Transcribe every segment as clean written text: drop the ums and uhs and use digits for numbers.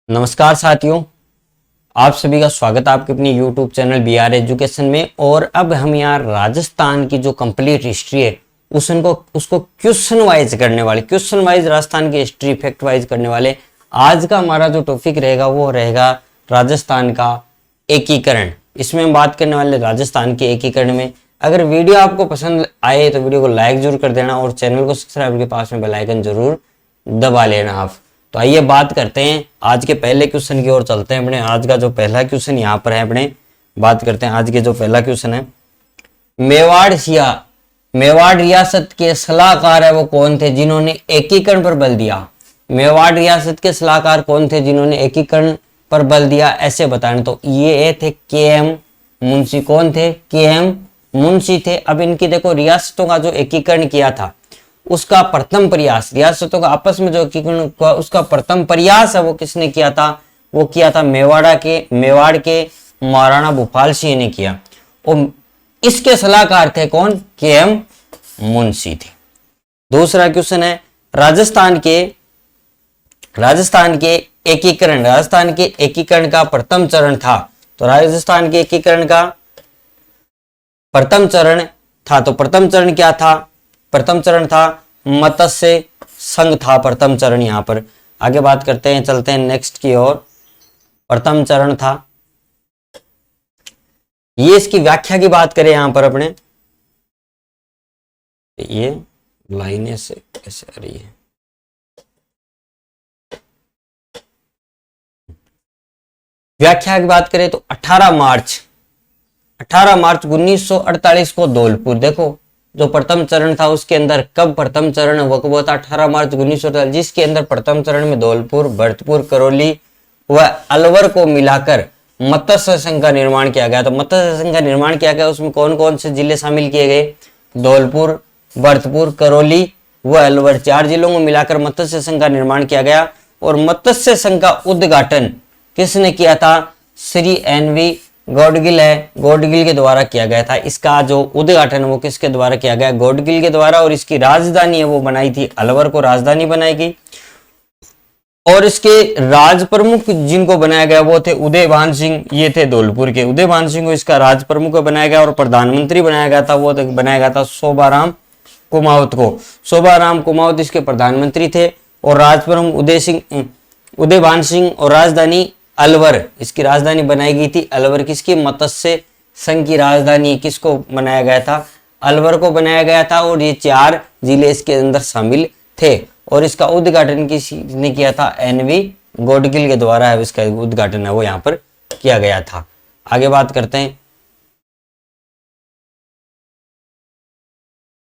नमस्कार साथियों, आप सभी का स्वागत है आपके अपनी YouTube चैनल BR एजुकेशन में। और अब हम यहाँ राजस्थान की जो कंप्लीट हिस्ट्री है उसको क्वेश्चन वाइज करने वाले, क्वेश्चन वाइज राजस्थान की हिस्ट्री फैक्ट वाइज करने वाले। आज का हमारा जो टॉपिक रहेगा वो रहेगा राजस्थान का एकीकरण। इसमें हम बात करने वाले राजस्थान के एकीकरण में। अगर वीडियो आपको पसंद आए तो वीडियो को लाइक जरूर कर देना और चैनल को सब्सक्राइब के पास में बेल आइकन जरूर दबा लेना आप। तो आइए बात करते हैं आज के पहले क्वेश्चन की ओर चलते हैं। अपने आज का जो पहला क्वेश्चन यहाँ पर है, अपने बात करते हैं आज के जो पहला क्वेश्चन है। मेवाड़ रियासत के सलाहकार है वो कौन थे जिन्होंने एकीकरण पर बल दिया? मेवाड़ रियासत के सलाहकार कौन थे जिन्होंने एकीकरण पर बल दिया, ऐसे बताने। तो ये थे KM मुंशी। कौन थे? KM मुंशी थे। अब इनकी देखो रियासतों का जो एकीकरण किया था उसका प्रथम प्रयास, रियासतों का आपस में जो एकीकरण हुआ उसका प्रथम प्रयास है वो किसने किया था? वो किया था मेवाड़ के महाराणा भूपाल सिंह ने किया। और इसके सलाहकार थे कौन? KM मुंशी थे। दूसरा क्वेश्चन है राजस्थान के एकीकरण का प्रथम चरण था। तो राजस्थान के एकीकरण का प्रथम चरण था, तो प्रथम चरण क्या था? प्रथम चरण था मत्स्य संघ था प्रथम चरण। यहां पर आगे बात करते हैं, चलते हैं नेक्स्ट की ओर। प्रथम चरण था ये, इसकी व्याख्या की बात करें यहां पर अपने, ये लाइनें से कैसे आ रही है, व्याख्या की बात करें तो 18 मार्च 1948 को धौलपुर, देखो जो प्रथम चरण था उसके अंदर कब प्रथम चरण वो था 18 मार्च 1948, जिसके अंदर प्रथम चरण में धौलपुर, भरतपुर, करौली व अलवर को मिलाकर मत्स्य संघ का निर्माण किया गया। तो मत्स्य संघ का निर्माण किया गया, उसमें कौन कौन से जिले शामिल किए गए? धौलपुर, भरतपुर, करौली व अलवर, 4 जिलों को मिलाकर मत्स्य संघ का निर्माण किया गया। और मत्स्य संघ का उद्घाटन किसने किया था? श्री NV गौडगिल के द्वारा किया गया था। इसका जो उद्घाटन वो किसके द्वारा किया गया? गौडगिल के द्वारा। और इसकी राजधानी है वो बनाई थी अलवर को राजधानी बनाई गई। और इसके राज प्रमुख जिनको बनाया गया वो थे उदयभान सिंह, ये थे धौलपुर के। उदयभान सिंह को इसका राज प्रमुख बनाया गया। और प्रधानमंत्री बनाया गया था वो बनाया गया था शोभाराम कुमावत को। शोभाराम कुमावत इसके प्रधानमंत्री थे। और राज प्रमुख उदयभान सिंह। और राजधानी अलवर, इसकी राजधानी बनाई गई थी अलवर। किसकी? मत्स्य संघ की राजधानी किसको बनाया गया था? अलवर को बनाया गया था। और ये 4 जिले इसके अंदर शामिल थे। और इसका उद्घाटन किसने किया था? NV गौडगिल के द्वारा है, इसका उद्घाटन है वो यहाँ पर किया गया था। आगे बात करते हैं,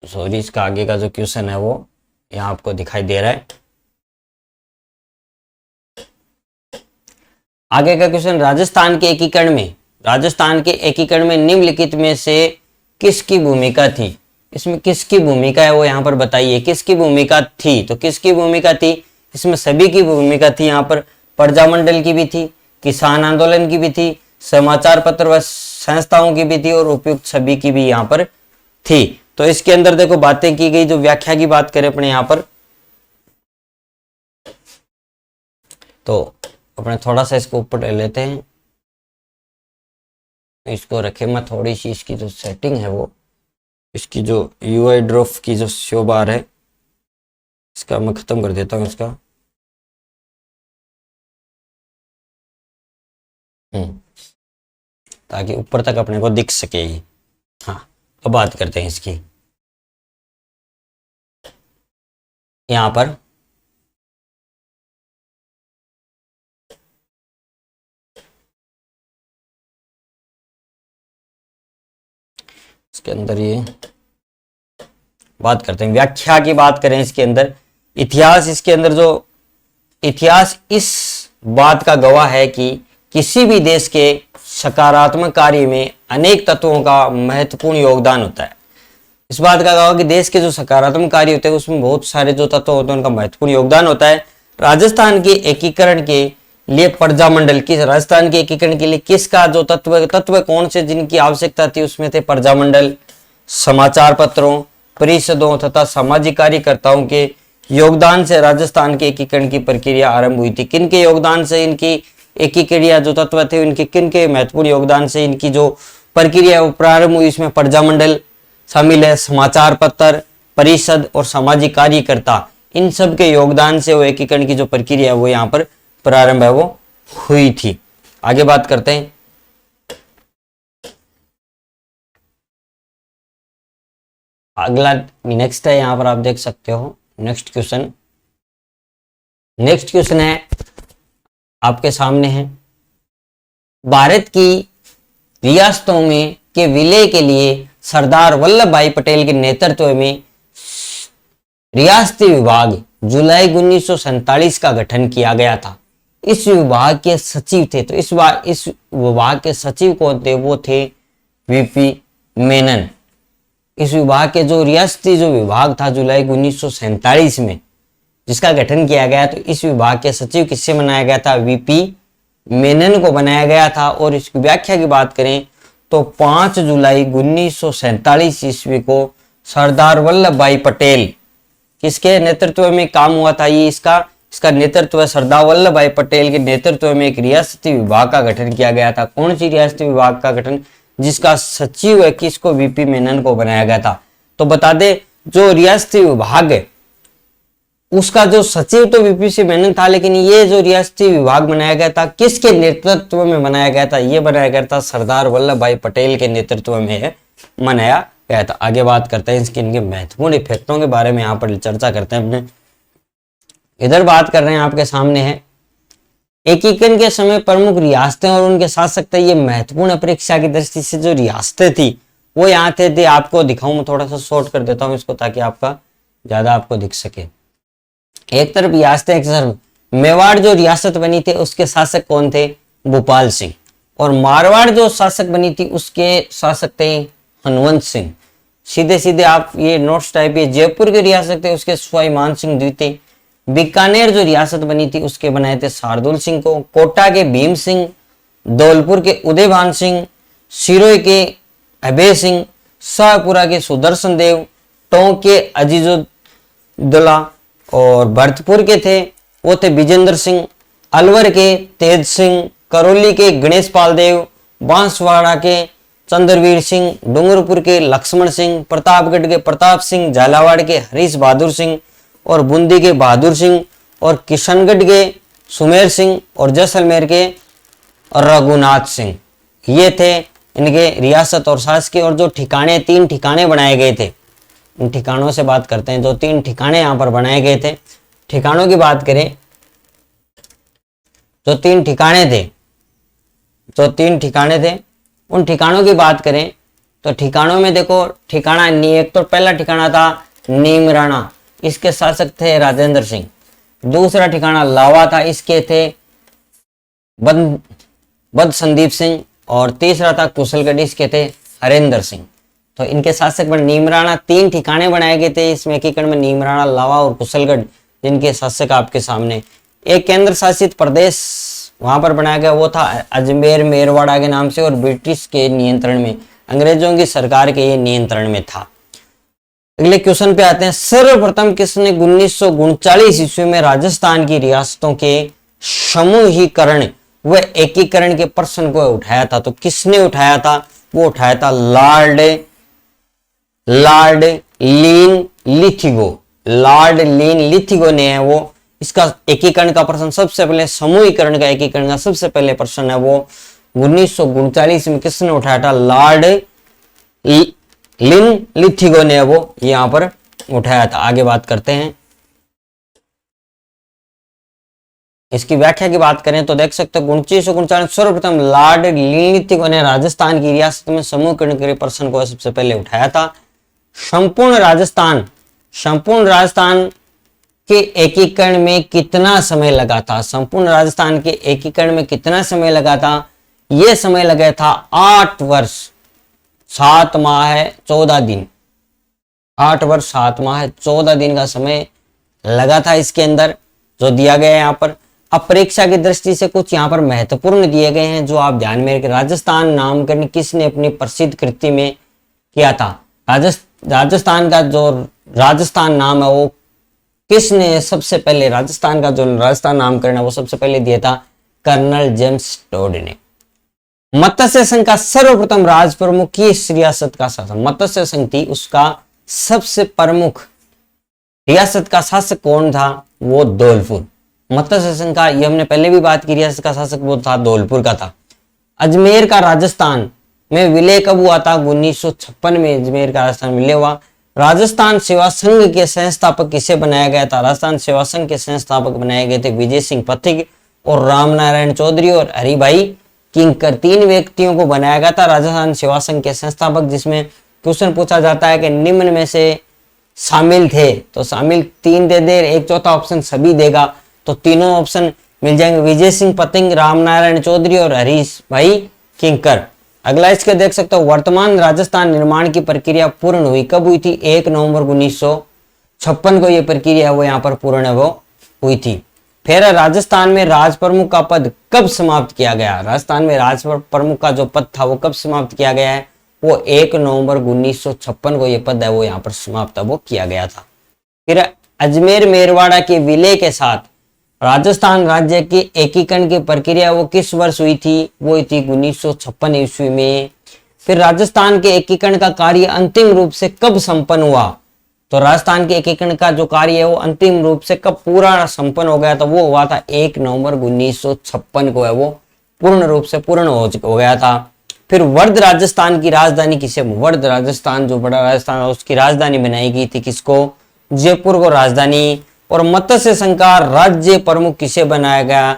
सॉरी इसका आगे का जो क्वेश्चन है वो यहाँ आपको दिखाई दे रहा है। आगे का क्वेश्चन, राजस्थान के एकीकरण में निम्नलिखित में से किसकी भूमिका थी? इसमें किसकी भूमिका है वो यहाँ पर बताइए। किसकी भूमिका थी? तो किसकी भूमिका थी? इसमें सभी की भूमिका थी। यहाँ पर प्रजामंडल की भी थी, किसान आंदोलन की भी थी, समाचार पत्र व संस्थाओं की भी थी और उपयुक्त सभी की भी यहाँ पर थी। तो इसके अंदर देखो बातें की गई। जो व्याख्या की बात करें अपने यहाँ पर, तो अपने थोड़ा सा इसको ऊपर ले लेते हैं, इसको रखे मैं थोड़ी सी, इसकी जो सेटिंग है वो, इसकी जो UI ड्रॉप की जो शो बार है इसका मैं खत्म कर देता हूँ इसका। ताकि ऊपर तक अपने को दिख सके ये। हाँ, अब बात करते हैं इसकी। यहाँ पर इसके अंदर ये बात करते हैं, व्याख्या की बात करें इसके अंदर। इतिहास, इसके अंदर जो इतिहास इस बात का गवाह है कि किसी भी देश के सकारात्मक कार्य में अनेक तत्वों का महत्वपूर्ण योगदान होता है। इस बात का गवाह कि देश के जो सकारात्मक कार्य होते हैं उसमें बहुत सारे जो तत्व होते हैं उनका महत्वपूर्ण योगदान होता है। राजस्थान के एकीकरण के लिए प्रजामंडल, किस राजस्थान के एकीकरण के लिए किसका जो तत्व कौन से जिनकी आवश्यकता थी? उसमें थे प्रजामंडल, समाचार पत्रों, परिषदों तथा सामाजिक कार्यकर्ताओं के योगदान से राजस्थान के एकीकरण की प्रक्रिया आरंभ हुई थी? किनके योगदान से इनकी एकीकरण जो तत्व थे उनके किनके महत्वपूर्ण योगदान से इनकी जो प्रक्रिया वो प्रारंभ हुई? इसमें प्रजामंडल शामिल है, समाचार पत्र, परिषद और सामाजिक कार्यकर्ता, इन सब के योगदान से वो एकीकरण की जो प्रक्रिया वो यहाँ पर प्रारंभ है वो हुई थी। आगे बात करते हैं। अगला नेक्स्ट है, यहाँ पर आप देख सकते हो नेक्स्ट क्वेश्चन है आपके सामने है, भारत की रियासतों में के विलय के लिए सरदार वल्लभ भाई पटेल के नेतृत्व में रियासती विभाग जुलाई 1947 का गठन किया गया था। इस विभाग के सचिव थे, तो इस विभाग के सचिव कौन थे? वो थे वीपी मेनन। इस विभाग के जो रियासती जो विभाग था जुलाई 1947 में जिसका गठन किया गया, तो इस विभाग के सचिव किससे बनाया गया था? वीपी मेनन को बनाया गया था। और इसकी व्याख्या की बात करें तो 5 जुलाई 1947 ईस्वी को सरदार वल्लभ भाई पटेल किसके नेतृत्व में काम हुआ था? ये इसका नेतृत्व सरदार वल्लभ भाई पटेल के नेतृत्व में एक रियासती विभाग का गठन किया गया था। कौन सी रियासती विभाग का गठन? जिसका सचिव है किसको? वीपी मेनन को बनाया गया था। तो बता दे जो रियासती विभाग है उसका जो सचिव तो वीपी से मेनन था, लेकिन ये जो रियासती विभाग बनाया गया था किसके नेतृत्व में बनाया गया था? ये बनाया गया था सरदार वल्लभ भाई पटेल के नेतृत्व में बनाया गया था। आगे बात करते हैं इसके इनके महत्वपूर्ण इफेक्टों के बारे में, यहाँ पर चर्चा करते हैं अपने। इधर बात कर रहे हैं आपके सामने है एकीकरण के समय प्रमुख रियासतें और उनके शासक थे। ये महत्वपूर्ण परीक्षा की दृष्टि से जो रियासतें थी वो यहाँ थे आपको दिखाऊं, मैं थोड़ा सा शॉर्ट कर देता हूँ इसको ताकि आपका ज्यादा आपको दिख सके। एक तरफ रियासतें, एक तरफ मेवाड़ जो रियासत बनी थी उसके शासक कौन थे? भोपाल सिंह। और मारवाड़ जो शासक बनी थी उसके शासक थे हनुवंत सिंह। सीधे सीधे आप ये नोट्स टाइप, ये जयपुर के रियासत थे उसके सवाई मान सिंह द्वितीय। बीकानेर जो रियासत बनी थी उसके बनाए थे शार्दुल सिंह को। कोटा के भीम सिंह, धौलपुर के उदयभान सिंह, सिरोही के अभय सिंह, शाहपुरा के सुदर्शन देव, टोंक के अजीजुद्दौला और भरतपुर के थे वो थे विजेंद्र सिंह, अलवर के तेज सिंह, करौली के गणेश पाल देव, बांसवाड़ा के चंद्रवीर सिंह, डूंगरपुर के लक्ष्मण सिंह, प्रतापगढ़ के प्रताप सिंह, झालावाड़ के हरीश बहादुर सिंह और बूंदी के बहादुर सिंह और किशनगढ़ के सुमेर सिंह और जैसलमेर के रघुनाथ सिंह। ये थे इनके रियासत और शासकीय। और जो ठिकाने 3 ठिकाने बनाए गए थे उन ठिकानों से बात करते हैं। जो 3 ठिकाने यहाँ पर बनाए गए थे, ठिकानों की बात करें जो 3 ठिकाने थे उन ठिकानों की बात करें तो ठिकानों में देखो ठिकाना एक तो पहला ठिकाना था नीमराणा, इसके शासक थे राजेंद्र सिंह। दूसरा ठिकाना लावा था, इसके थे बद संदीप सिंह। और तीसरा था कुशलगढ़, इसके थे हरेंद्र सिंह। तो इनके शासक बन नीमराणा 3 ठिकाने बनाए गए थे इसमें एकीकरण में, नीमराणा, लावा और कुशलगढ़, जिनके शासक आपके सामने। एक केंद्र शासित प्रदेश वहां पर बनाया गया वो था अजमेर मेरवाड़ा के नाम से और ब्रिटिश के नियंत्रण में, अंग्रेजों की सरकार के ये नियंत्रण में था। अगले क्वेश्चन पे आते हैं। सर्वप्रथम किसने 1939 ईस्वी में राजस्थान की रियासतों के समूहीकरण व एकीकरण के प्रश्न को उठाया था? तो किसने उठाया था? वो उठाया था लॉर्ड लीन लिथिगो ने है वो। इसका एकीकरण का प्रश्न सबसे पहले, समूहीकरण का एकीकरण का सबसे पहले प्रश्न है वो 1939 में किसने उठाया था? लॉर्ड लिन लिथिगो ने वो यहां पर उठाया था। आगे बात करते हैं। इसकी व्याख्या की बात करें तो देख सकते हो 1939 सर्वप्रथम लॉर्ड लिन लिथिगो ने राजस्थान की रियासत में समूहीकरण के प्रश्न को सबसे पहले उठाया था। संपूर्ण राजस्थान के एकीकरण में कितना समय लगा था? संपूर्ण राजस्थान के एकीकरण में कितना समय लगा था? यह समय लगा था 8 वर्ष 7 माह 14 दिन। 8 वर्ष 7 माह 14 दिन का समय लगा था इसके अंदर जो दिया गया है यहाँ पर। अब परीक्षा की दृष्टि से कुछ यहाँ पर महत्वपूर्ण दिए गए हैं जो आप ध्यान में रखें। राजस्थान नामकरण किसने अपनी प्रसिद्ध कृति में किया था? राजस्थान का जो राजस्थान नाम है वो किसने सबसे पहले राजस्थान का जो राजस्थान नामकरण है वो सबसे पहले दिया था? कर्नल जेम्स टोड ने। मत्स्य संघ का सर्वप्रथम राज प्रमुख किस रियासत का शासक? मत्स्य संघ थी उसका सबसे प्रमुख रियासत का शासक कौन था? वो धौलपुर। मत्स्य संघ का, ये हमने पहले भी बात की, रियासत का शासक वो था धौलपुर का था। अजमेर का राजस्थान में विलय कब हुआ था? 1956 में अजमेर का राजस्थान विलय हुआ। राजस्थान सेवा संघ के संस्थापक किसे बनाया गया था? राजस्थान सेवा संघ के संस्थापक बनाए गए थे विजय सिंह पथिक और रामनारायण चौधरी और हरिभाई किंकर। 3 व्यक्तियों को बनाया गया था राजस्थान सेवा संघ के संस्थापक, जिसमें क्वेश्चन पूछा जाता है कि निम्न में से शामिल थे, तो शामिल 3 दे दे, एक चौथा ऑप्शन सभी देगा, तो तीनों ऑप्शन मिल जाएंगे, विजय सिंह पथिक, रामनारायण चौधरी और हरीश भाई किंकर। अगला इसके देख सकते हो, वर्तमान राजस्थान निर्माण की प्रक्रिया पूर्ण हुई कब हुई थी? 1 नवंबर 1956 को यह प्रक्रिया वो यहाँ पर पूर्ण वो हुई थी। फिर राजस्थान में राज प्रमुख का पद कब समाप्त किया गया? राजस्थान में राज प्रमुख का जो पद था वो कब समाप्त किया गया है? वो 1 नवंबर 1956 को यह पद है वो यहाँ पर समाप्त वो किया गया था। फिर अजमेर मेरवाड़ा के विलय के साथ राजस्थान राज्य के एकीकरण की प्रक्रिया वो किस वर्ष हुई थी? वो हुई थी 1956 ईस्वी में। फिर राजस्थान के एकीकरण का कार्य अंतिम रूप से कब संपन्न हुआ? तो राजस्थान के एकीकरण का जो कार्य है वो अंतिम रूप से कब पूरा संपन्न हो गया? तो वो हुआ था 1 नवंबर 1956 को है वो पूर्ण रूप से पूर्ण हो गया था। फिर वर्ध राजस्थान की राजधानी किसे? वर्ध राजस्थान जो बड़ा राजस्थान है उसकी राजधानी बनाई गई थी किसको? जयपुर को राजधानी। और मत्स्य संघ का राज्य प्रमुख किसे बनाया गया?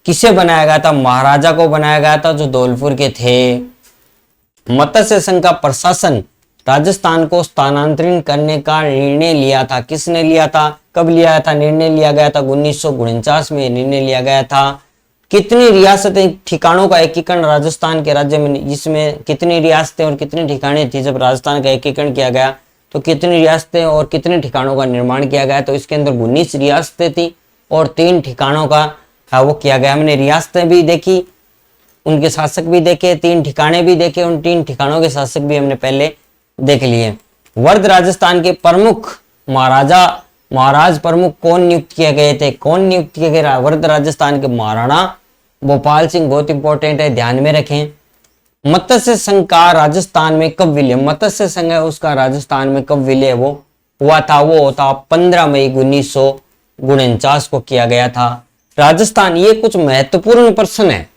किसे बनाया गया था? महाराजा को बनाया गया था जो धौलपुर के थे। मत्स्य संघ का प्रशासन राजस्थान को स्थानांतरित करने का निर्णय लिया था, किसने लिया था? कब लिया था? निर्णय लिया गया था 1949 में निर्णय लिया गया था। कितनी रियासतें ठिकानों का एकीकरण राजस्थान के राज्य में, जिसमें कितनी रियासतें और कितनी ठिकाने थी जब राजस्थान का एकीकरण किया गया? तो कितनी रियासतें और कितने ठिकानों का निर्माण किया गया? तो इसके अंदर 19 रियासतें थी और 3 ठिकानों का वो किया गया। हमने रियासतें भी देखी, उनके शासक भी देखे, 3 ठिकाने भी देखे, उन 3 ठिकानों के शासक भी हमने पहले देख लिए। वर्ध राजस्थान के प्रमुख महाराज प्रमुख कौन नियुक्त किए गए थे? कौन नियुक्त किए गए? वर्ध राजस्थान के महाराणा भोपाल सिंह, बहुत इंपॉर्टेंट है, ध्यान में रखें। मत्स्य संघ का राजस्थान में कब विलय? मत्स्य संघ है उसका राजस्थान में कब विलय वो हुआ था? वो होता 15 मई 1949 को किया गया था। राजस्थान, ये कुछ महत्वपूर्ण प्रश्न है,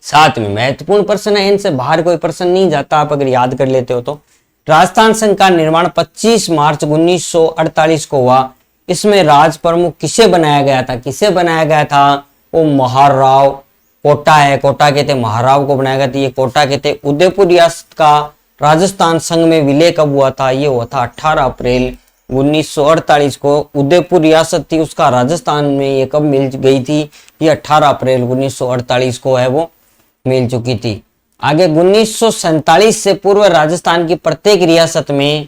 साथ में महत्वपूर्ण प्रश्न है, इनसे बाहर कोई प्रश्न नहीं जाता, आप अगर याद कर लेते हो तो। राजस्थान संघ का निर्माण 25 मार्च 1948 को हुआ। इसमें राज प्रमुख किसे बनाया गया था? किसे बनाया गया था? वो महाराव कोटा है, कोटा के थे, महाराव को बनाया गया था, ये कोटा के थे। उदयपुर रियासत का राजस्थान संघ में विलय कब हुआ था? ये हुआ था 18 अप्रैल 1948 को। उदयपुर रियासत थी उसका राजस्थान में ये कब मिल गई थी? ये 18 अप्रैल 1948 को है वो मिल चुकी थी। आगे 1947 से पूर्व राजस्थान की प्रत्येक रियासत में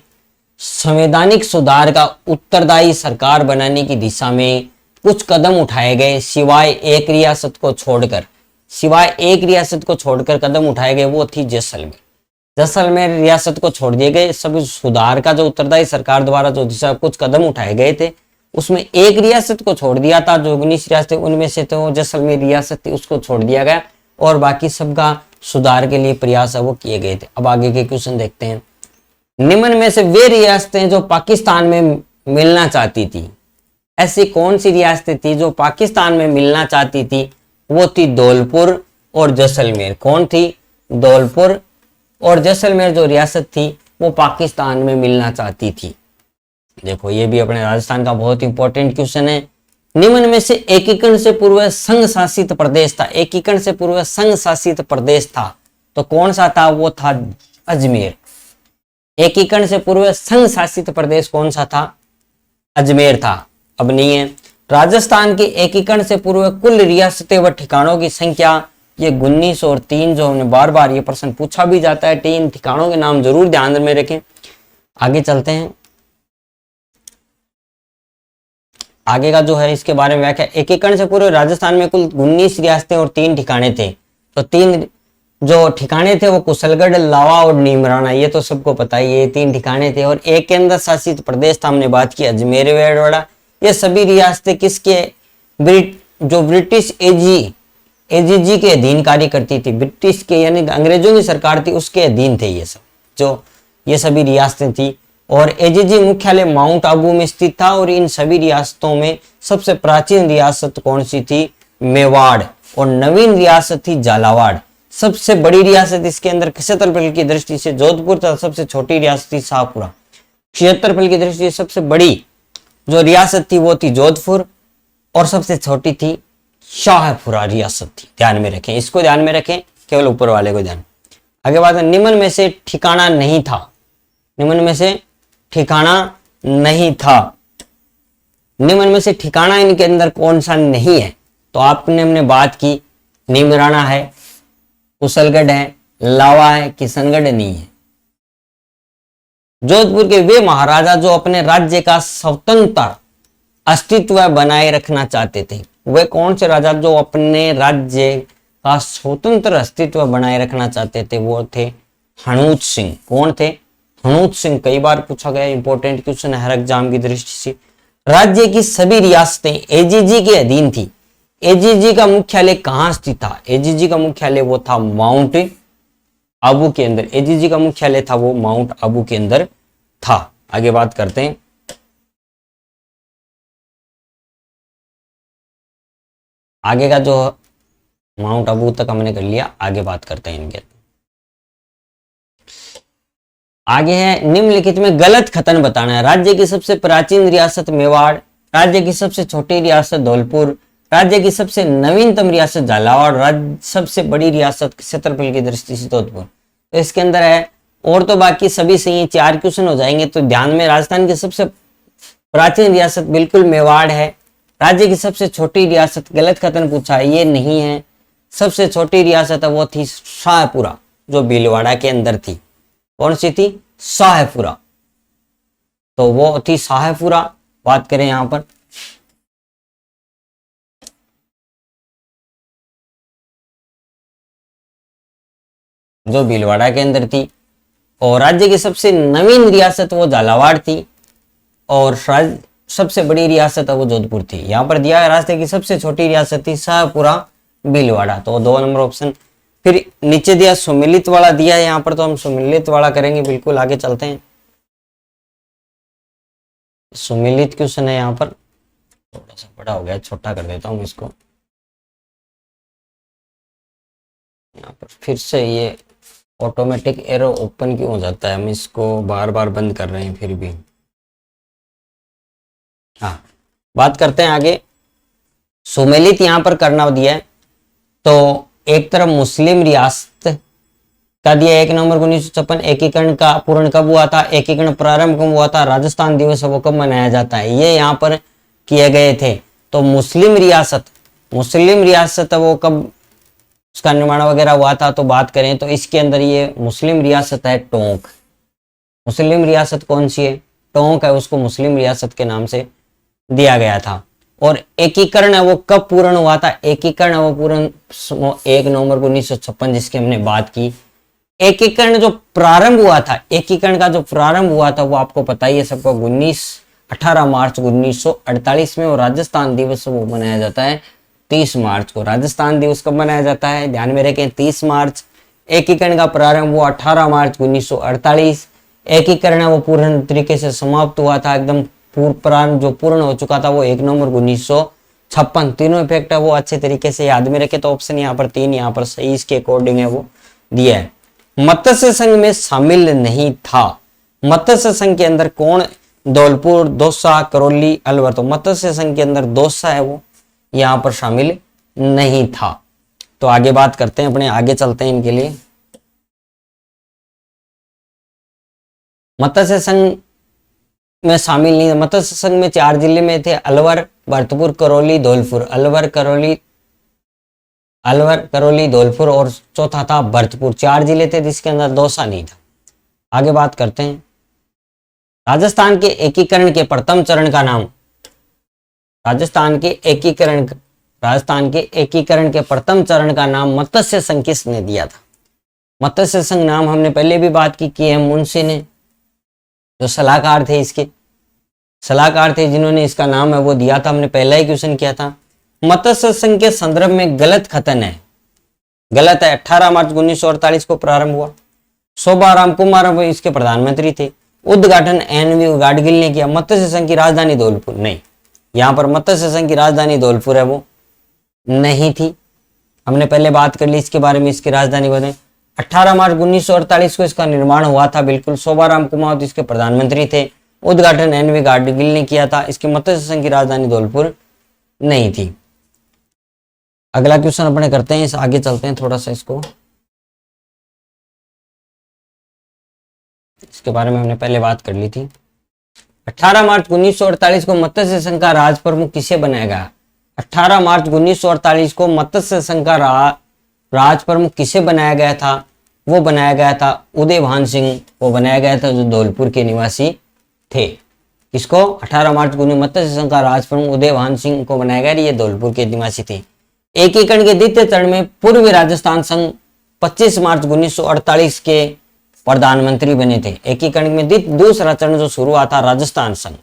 संवैधानिक सुधार का उत्तरदायी सरकार बनाने की दिशा में कुछ कदम उठाए गए, सिवाय एक रियासत को छोड़कर। कदम उठाए गए, वो थी जैसलमेर। जैसलमेर रियासत को छोड़ दिए गए, सभी सुधार का जो उत्तरदायी सरकार द्वारा जो दिशा कुछ कदम उठाए गए थे, उसमें एक रियासत को छोड़ दिया था। जो 19 रियासतें उनमें से तो जैसलमेर रियासत थी उसको छोड़ दिया गया और बाकी सबका सुधार के लिए प्रयास है वो किए गए थे। अब आगे के क्वेश्चन देखते हैं। निम्न में से वे रियासतें जो पाकिस्तान में मिलना चाहती थी, ऐसी कौन सी रियासतें थी जो पाकिस्तान में मिलना चाहती थी? वो थी धौलपुर और जैसलमेर। कौन थी? धौलपुर और जैसलमेर जो रियासत थी वो पाकिस्तान में मिलना चाहती थी। देखो ये भी अपने राजस्थान का बहुत इंपॉर्टेंट क्वेश्चन है। निम्न में से एकीकरण से पूर्व संघ शासित प्रदेश था, एकीकरण से पूर्व संघ शासित प्रदेश था तो कौन सा था? वो था अजमेर। एकीकरण से पूर्व संघ शासित प्रदेश कौन सा था? अजमेर था, अब नहीं है। राजस्थान के एकीकरण से पूर्व कुल रियासतें व ठिकानों की संख्या ये 19 और 3 जो हमने बार बार ये प्रश्न पूछा भी जाता है, 3 ठिकानों के नाम जरूर ध्यान में रखें। आगे चलते हैं, आगे का जो है इसके बारे में व्याख्या। एकीकरण से पूर्व राजस्थान में कुल 19 रियासतें और 3 ठिकाने थे। तो 3 जो ठिकाने थे वो कुशलगढ़, लावा और नीमराना, ये तो सबको पता ही है, 3 ठिकाने थे। और एक केंद्र शासित प्रदेश था, हमने बात की अजमेर मेरवाड़ा। ये सभी रियासतें किसके जो ब्रिटिश एजीजी के अधीन कार्य करती थी, ब्रिटिश के यानी अंग्रेजों की सरकार थी उसके अधीन थे ये सब, जो ये सभी रियासतें थी। और एजीजी मुख्यालय माउंट आबू में स्थित था। और इन सभी रियासतों में सबसे प्राचीन रियासत कौन सी थी? मेवाड़। और नवीन रियासत थी झालावाड़। सबसे बड़ी रियासत इसके अंदर क्षेत्रफल की दृष्टि से जोधपुर था, सबसे छोटी रियासत थी शाहपुरा। क्षेत्रफल की दृष्टि से सबसे बड़ी जो रियासत थी वो थी जोधपुर और सबसे छोटी थी शाहपुरा रियासत थी। ध्यान में रखें, इसको ध्यान में रखें, केवल ऊपर वाले को ध्यान। आगे बात है, निम्न में से ठिकाना नहीं था। निम्न में से ठिकाना नहीं था। निम्न में से ठिकाना इनके अंदर कौन सा नहीं है? तो आपने हमने बात की नीमराना है, कुशलगढ़ है, लावा है, किशनगढ़ नहीं है। जोधपुर के वे महाराजा जो अपने राज्य का स्वतंत्र अस्तित्व बनाए रखना चाहते थे। वे कौन से राजा जो अपने राज्य का स्वतंत्र अस्तित्व बनाए रखना चाहते थे? वो थे हणूत सिंह। कौन थे? हणूत सिंह। कई बार पूछा गया, इंपॉर्टेंट क्वेश्चन है हर एग्जाम की दृष्टि से। राज्य की सभी रियासतें एजीजी के अधीन थी। एजीजी का मुख्यालय कहां स्थित था? एजीजी का मुख्यालय वो था माउंट आबू के अंदर। एजीजी का मुख्यालय था वो माउंट आबू के अंदर था। आगे बात करते हैं। आगे का जो माउंट आबू तक हमने कर लिया, आगे बात करते हैं इनके। आगे है निम्नलिखित में गलत कथन बताना है। राज्य की सबसे प्राचीन रियासत मेवाड़, राज्य की सबसे छोटी रियासत धौलपुर, राज्य की सबसे नवीनतम रियासत झालावाड़, राज्य सबसे बड़ी रियासत क्षेत्रफल की दृष्टि से जोधपुर। तो इसके अंदर है, और तो बाकी सभी सही है। 4 क्वेश्चन हो जाएंगे। तो ध्यान में, राजस्थान की सबसे प्राचीन रियासत बिल्कुल मेवाड़ है। राज्य की सबसे छोटी रियासत गलत कथन पूछा है, ये नहीं है। सबसे छोटी रियासत है वो थी शाहपुरा, जो भीलवाड़ा के अंदर थी। कौन सी थी? शाहपुरा। तो वो थी शाहपुरा। बात करें यहां पर, जो भीलवाड़ा के अंदर थी। और राज्य की सबसे नवीन रियासत वो झालावाड़ थी। और सबसे बड़ी रियासत है वो जोधपुर थी। यहां पर दिया है राज्य की सबसे छोटी रियासत थी शाहपुरा भीलवाड़ा। तो 2 नंबर ऑप्शन। फिर नीचे दिया सुमिलित वाला दिया है यहाँ पर, तो हम सुमिलित वाला करेंगे। बिल्कुल आगे चलते हैं। सुमिलित क्वेश्चन है यहाँ पर, थोड़ा सा बड़ा हो गया, छोटा कर देता हूँ इसको। यहाँ पर फिर से ये ऑटोमेटिक एरो ओपन क्यों हो जाता है? हम इसको बार बार बंद कर रहे हैं फिर भी। हाँ, बात करते हैं आगे। सुमेलित यहाँ पर करना दिया है। तो एक तरफ मुस्लिम रियासत का दिया 1 नवंबर 1956। एकीकरण का पूर्ण कब हुआ था? एकीकरण प्रारंभ कब हुआ था? राजस्थान दिवस वो कब मनाया जाता है? ये यहाँ पर किए गए थे। तो मुस्लिम रियासत वो कब उसका निर्माण वगैरह हुआ था? तो बात करें तो इसके अंदर ये मुस्लिम रियासत है टोंक। मुस्लिम रियासत कौन सी है? टोंक है, उसको मुस्लिम रियासत के नाम से दिया गया था। और एकीकरण है वो कब पूर्ण हुआ था? एकीकरण है वो पूर्ण 1 नवंबर 1956, जिसकी हमने बात की। एकीकरण जो प्रारंभ हुआ था, एकीकरण का जो प्रारंभ हुआ था वो आपको पता ही है सबको, 18 मार्च 1948 में। और राजस्थान दिवस वो मनाया जाता है 30 मार्च को। राजस्थान दिवस कब मनाया जाता है? ध्यान में रखें, 30 मार्च। एकीकरण का प्रारंभ हुआ 18 मार्च 1948। एकीकरण है वो पूर्ण तरीके से समाप्त हुआ था, एकदम प्रारंभ जो पूर्ण हो चुका था वो 1 नवंबर 1956। तीनों इफेक्ट है वो अच्छे तरीके से याद में रखे। तो ऑप्शन यहाँ पर 3 यहाँ पर सही इसके अकॉर्डिंग है वो दिया है। मत्स्य संघ में शामिल नहीं था। मत्स्य संघ के अंदर कौन? धौलपुर, दौसा, करौली, अलवर। तो मत्स्य संघ के अंदर दौसा है वो यहाँ पर शामिल नहीं था। तो आगे बात करते हैं, अपने आगे चलते हैं इनके लिए। मत्स्य संघ में शामिल नहीं। मत्स्य संघ में 4 जिले में थे, अलवर, भरतपुर, करौली, धौलपुर। अलवर, करौली, धौलपुर और चौथा था भरतपुर। 4 जिले थे जिसके अंदर दौसा नहीं था। आगे बात करते हैं। राजस्थान के एकीकरण के प्रथम चरण का नाम। राजस्थान के एकीकरण के प्रथम चरण का नाम मत्स्य संघ किसने दिया था? मत्स्य संघ नाम हमने पहले भी बात की KM मुंशी ने, जो सलाहकार थे इसके। सलाहकार थे जिन्होंने इसका नाम है वो दिया था, हमने पहला ही क्वेश्चन किया था। मत्स्य संघ के संदर्भ में गलत कथन है, गलत है। 18 मार्च 1948 को प्रारंभ हुआ। शोभा राम कुमार इसके प्रधानमंत्री थे। उद्घाटन एनवी गाडगिल ने किया। मत्स्य संघ की राजधानी धौलपुर, नहीं, यहाँ पर मत्स्य संघ की राजधानी धौलपुर है वो नहीं थी, हमने पहले बात कर ली इसके बारे में, इसकी राजधानी बने। 18 मार्च 1948 को इसका निर्माण हुआ था, बिल्कुल। शोभा राम कुमार इसके प्रधानमंत्री थे। उद्घाटन एनवी गाडगिल ने किया था। इसकी मत्स्य संघ की राजधानी धौलपुर नहीं थी। अगला क्वेश्चन अपने करते हैं, इस आगे चलते हैं थोड़ा सा, इसके बारे में हमने पहले बात कर ली थी। 18 मार्च 1948 को मत्स्य संघ का राज प्रमुख किसे बनाया गया? 18 मार्च 1948 को मत्स्य संघ का राज प्रमुख किसे बनाया गया था? वो बनाया गया था उदयभान सिंह को बनाया गया था, जो धौलपुर के निवासी थे। किसको? 18 मार्च को मत्स्य संघ का राज प्रमुख उदयभान सिंह को बनाया गया, ये धौलपुर के निवासी थे। एकीकरण के द्वितीय चरण में पूर्वी राजस्थान संघ 25 मार्च 1948 के प्रधानमंत्री बने थे। एकीकरण में दूसरा चरण जो शुरू हुआ था, राजस्थान संघ,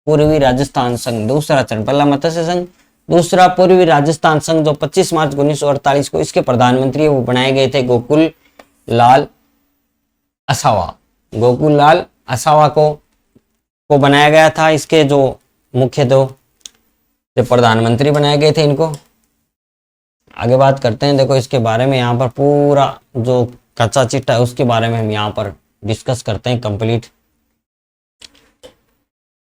पूर्वी राजस्थान संघ, दूसरा चरण, पहला मत्स्य संघ, दूसरा पूर्वी राजस्थान संघ, जो 25 मार्च 1948 को इसके प्रधानमंत्री वो बनाए गए थे गोकुल लाल असावा। गोकुल लाल असावा को बनाया गया था। इसके जो मुख्य जो प्रधानमंत्री बनाए गए थे इनको। आगे बात करते हैं, देखो इसके बारे में यहाँ पर पूरा जो कच्चा चिट्ठा है उसके बारे में हम यहाँ पर डिस्कस करते हैं कंप्लीट।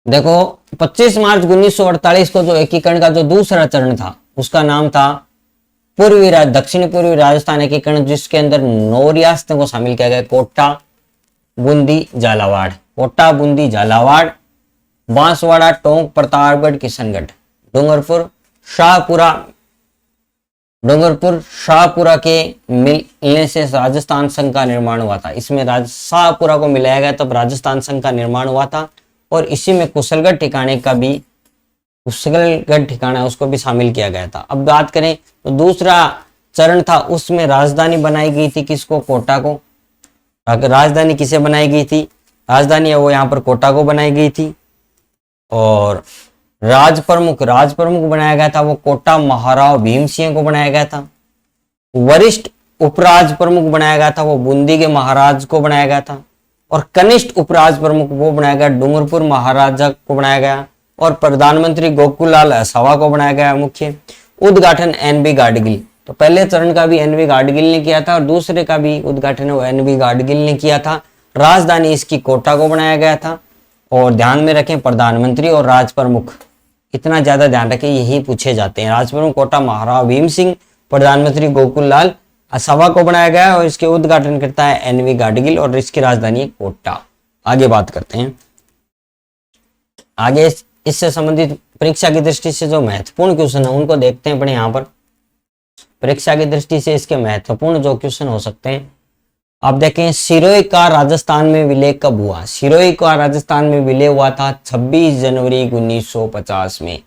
देखो 25 मार्च 1948 को जो एकीकरण का जो दूसरा चरण था उसका नाम था दक्षिण पूर्वी राजस्थान एकीकरण, जिसके अंदर 9 रियासतों को शामिल किया गया। कोटा, बूंदी, झालावाड़, कोटा, बूंदी, झालावाड़, बांसवाड़ा, टोंक, प्रतापगढ़, किशनगढ़, डूंगरपुर, शाहपुरा के मिलने से राजस्थान संघ का निर्माण हुआ था। इसमें शाहपुरा को मिलाया गया तब राजस्थान संघ का निर्माण हुआ था। और इसी में कुशलगढ़ ठिकाना उसको भी शामिल किया गया था। अब बात करें तो दूसरा चरण था, उसमें राजधानी बनाई गई थी किसको? कोटा को। राजधानी किसे बनाई गई थी? राजधानी है वो यहाँ पर कोटा को बनाई गई थी। और राज प्रमुख बनाया गया था वो कोटा महाराव भीम सिंह को बनाया गया था। वरिष्ठ उपराज प्रमुख बनाया गया था वो बूंदी के महाराज को बनाया गया था। और कनिष्ठ उपराज प्रमुख वो बनाया गया डूंगरपुर महाराजा को बनाया गया। और प्रधानमंत्री गोकुललाल असावा को बनाया गया मुख्य। उद्घाटन एनवी गाडगिल, तो पहले चरण का भी एनवी गाडगिल ने किया था और दूसरे का भी उद्घाटन एनवी गाडगिल ने किया था। राजधानी इसकी कोटा को बनाया गया था। और ध्यान में रखें प्रधानमंत्री और राज प्रमुख, इतना ज्यादा ध्यान रखें, यही पूछे जाते हैं। राज प्रमुख कोटा महाराव भीम सिंह, प्रधानमंत्री गोकुललाल असावा को बनाया गया और इसके उद्घाटन करता है एनवी गाडगिल और इसकी राजधानी है कोटा। आगे बात करते हैं। आगे इससे संबंधित परीक्षा की दृष्टि से जो महत्वपूर्ण क्वेश्चन है उनको देखते हैं अपने यहाँ पर। परीक्षा की दृष्टि से इसके महत्वपूर्ण जो क्वेश्चन हो सकते हैं, आप देखें सिरोही का राजस्थान में विलय कब हुआ? सिरोही का राजस्थान में विलय हुआ था 26 जनवरी 1950 में।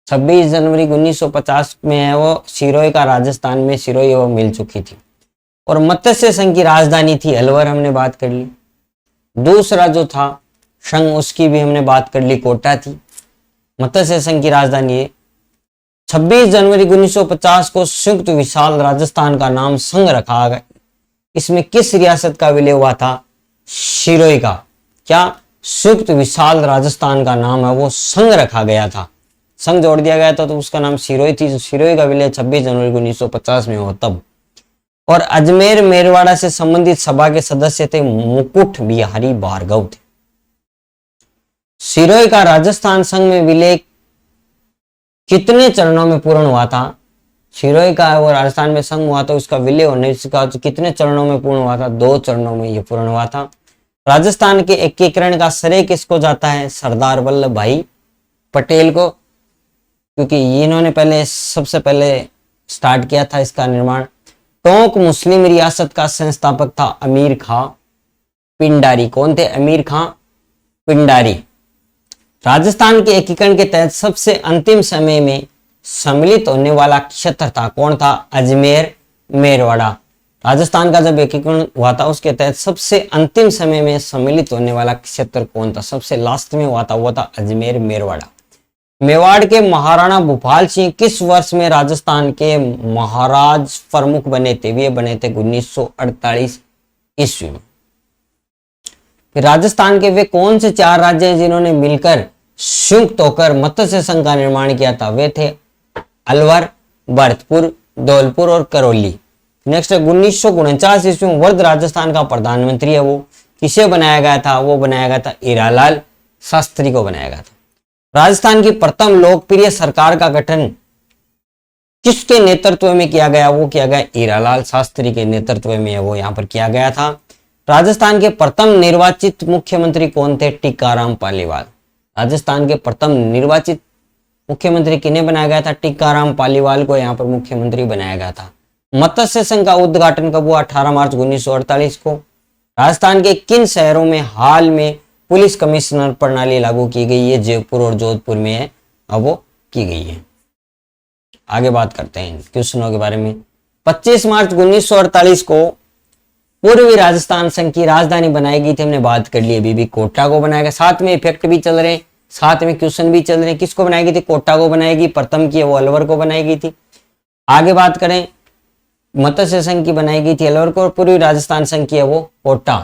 26 जनवरी 1950 में है वो सिरोही का राजस्थान में सिरोही वो मिल चुकी थी। और मत्स्य संघ की राजधानी थी अलवर, हमने बात कर ली। दूसरा जो था संघ उसकी भी हमने बात कर ली, कोटा थी। मत्स्य संघ की राजधानी है। 26 जनवरी 1950 को संयुक्त विशाल राजस्थान का नाम संघ रखा गया। इसमें किस रियासत का विलय हुआ था? सिरोही का। क्या? संयुक्त विशाल राजस्थान का नाम है वो संघ रखा गया था, संघ जोड़ दिया गया था तो उसका नाम सिरोही थी। सिरोही का विलय 26 जनवरी 1950 में हुआ तब। और अजमेर मेरवाड़ा से संबंधित सभा के सदस्य थे मुकुट बिहारी भार्गव थे। सिरोही का राजस्थान संघ में विलय कितने चरणों में पूर्ण हुआ था? सिरोही का और राजस्थान में संघ हुआ था, उसका विलय होने का कितने चरणों में पूर्ण हुआ था? 2 चरणों में यह पूर्ण हुआ था। राजस्थान के एकीकरण का श्रेय किसको जाता है? सरदार वल्लभ भाई पटेल को, क्योंकि इन्होंने सबसे पहले स्टार्ट किया था इसका निर्माण। टोंक मुस्लिम रियासत का संस्थापक था अमीर खां पिंडारी। कौन थे? अमीर खां पिंडारी। राजस्थान के एकीकरण के तहत सबसे अंतिम समय में सम्मिलित होने वाला क्षेत्र था, कौन था? अजमेर मेरवाड़ा। राजस्थान का जब एकीकरण हुआ था उसके तहत सबसे अंतिम समय में सम्मिलित होने वाला क्षेत्र कौन था? सबसे लास्ट में हुआ था, वो था अजमेर मेरवाड़ा। मेवाड़ के महाराणा भूपाल सिंह किस वर्ष में राजस्थान के महाराज प्रमुख बने थे? वे बने थे 1948 ईस्वी में। फिर राजस्थान के वे कौन से 4 राज्य हैं जिन्होंने मिलकर संयुक्त होकर मत्स्य संघ का निर्माण किया था? वे थे अलवर, भरतपुर, धौलपुर और करौली। नेक्स्ट 1949 ईस्वी में वर्ध राजस्थान का प्रधानमंत्री है, वो किसे बनाया गया था? वो बनाया गया था हीरालाल शास्त्री को बनाया गया था। राजस्थान की प्रथम लोकप्रिय सरकार का गठन किसके नेतृत्व में किया गया? वो किया गया हीरालाल शास्त्री के नेतृत्व में वो यहाँ पर किया गया था। राजस्थान के प्रथम निर्वाचित मुख्यमंत्री कौन थे? टीकाराम पालीवाल। राजस्थान के प्रथम निर्वाचित मुख्यमंत्री किन्हें बनाया गया था? टीकाराम पालीवाल को यहाँ पर मुख्यमंत्री बनाया गया था। मत्स्य संघ का उद्घाटन कब हुआ? 18 मार्च 1948 को। राजस्थान के किन शहरों में हाल में पुलिस कमिश्नर प्रणाली लागू की गई है? जयपुर और जोधपुर में है, अब वो की गई है। आगे बात करते हैं क्वेश्चनों के बारे में। 25 मार्च 1948 को पूर्वी राजस्थान संघ की राजधानी बनाई गई थी, हमने बात कर ली अभी भी, कोटा को बनाया गया। साथ में इफेक्ट भी चल रहे हैं, साथ में क्वेश्चन भी चल रहे हैं। किसको बनाई गई थी? कोटा को बनाई गई। प्रथम की वो अलवर को बनाई गई थी। आगे बात करें, मत्स्य संघ की बनाई गई थी अलवर को, और पूर्वी राजस्थान संघ की है वो कोटा।